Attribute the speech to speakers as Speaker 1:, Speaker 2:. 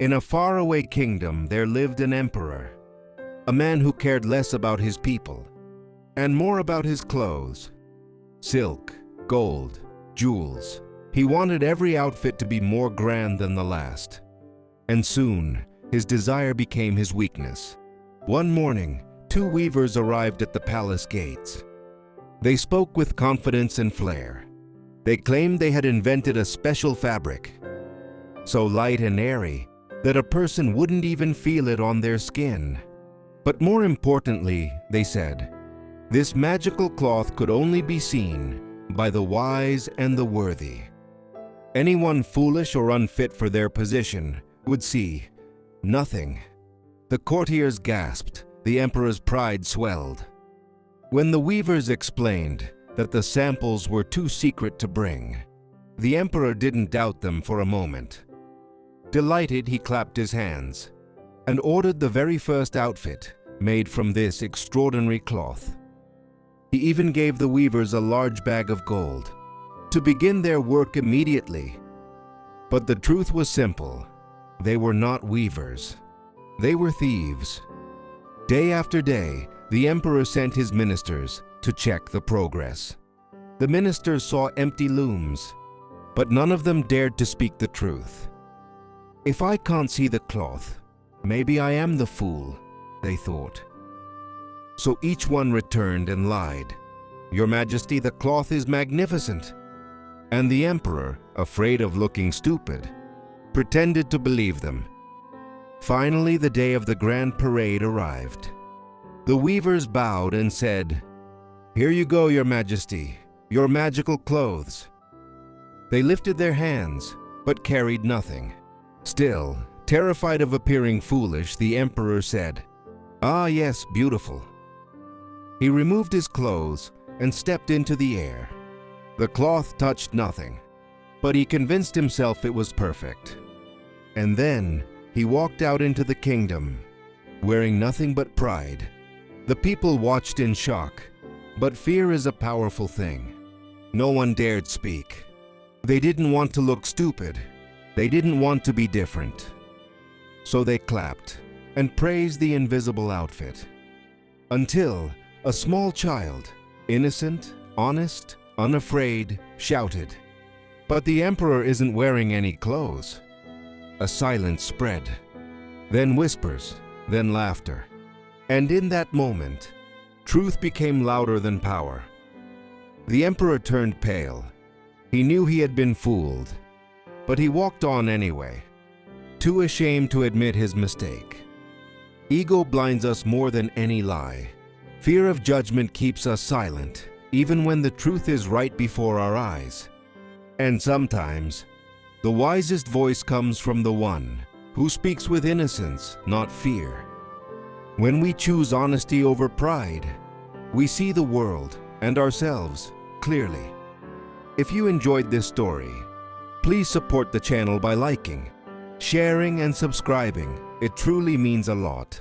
Speaker 1: In a faraway kingdom there lived an emperor, a man who cared less about his people and more about his clothes. Silk, gold, jewels. He wanted every outfit to be more grand than the last. And soon, his desire became his weakness. One morning, two weavers arrived at the palace gates. They spoke with confidence and flair. They claimed they had invented a special fabric, so light and airy that a person wouldn't even feel it on their skin. But more importantly, they said, this magical cloth could only be seen by the wise and the worthy. Anyone foolish or unfit for their position would see nothing. The courtiers gasped, the emperor's pride swelled. When the weavers explained that the samples were too secret to bring, the emperor didn't doubt them for a moment. Delighted, he clapped his hands and ordered the very first outfit made from this extraordinary cloth. He even gave the weavers a large bag of gold to begin their work immediately. But the truth was simple. They were not weavers. They were thieves. Day after day, the emperor sent his ministers to check the progress. The ministers saw empty looms, but none of them dared to speak the truth. If I can't see the cloth, maybe I am the fool, they thought. So each one returned and lied. Your Majesty, the cloth is magnificent. And the emperor, afraid of looking stupid, pretended to believe them. Finally, the day of the grand parade arrived. The weavers bowed and said, "Here you go, Your Majesty, your magical clothes." They lifted their hands, but carried nothing. Still, terrified of appearing foolish, the emperor said, "Ah, yes, beautiful." He removed his clothes and stepped into the air. The cloth touched nothing, but he convinced himself it was perfect. And then he walked out into the kingdom, wearing nothing but pride. The people watched in shock, but fear is a powerful thing. No one dared speak. They didn't want to look stupid. They didn't want to be different. So they clapped and praised the invisible outfit. Until a small child, innocent, honest, unafraid, shouted, "But the emperor isn't wearing any clothes." A silence spread, then whispers, then laughter. And in that moment, truth became louder than power. The emperor turned pale. He knew he had been fooled, but he walked on anyway, too ashamed to admit his mistake. Ego blinds us more than any lie. Fear of judgment keeps us silent, even when the truth is right before our eyes. And sometimes, the wisest voice comes from the one who speaks with innocence, not fear. When we choose honesty over pride, we see the world and ourselves clearly. If you enjoyed this story, please support the channel by liking, sharing, and subscribing. It truly means a lot.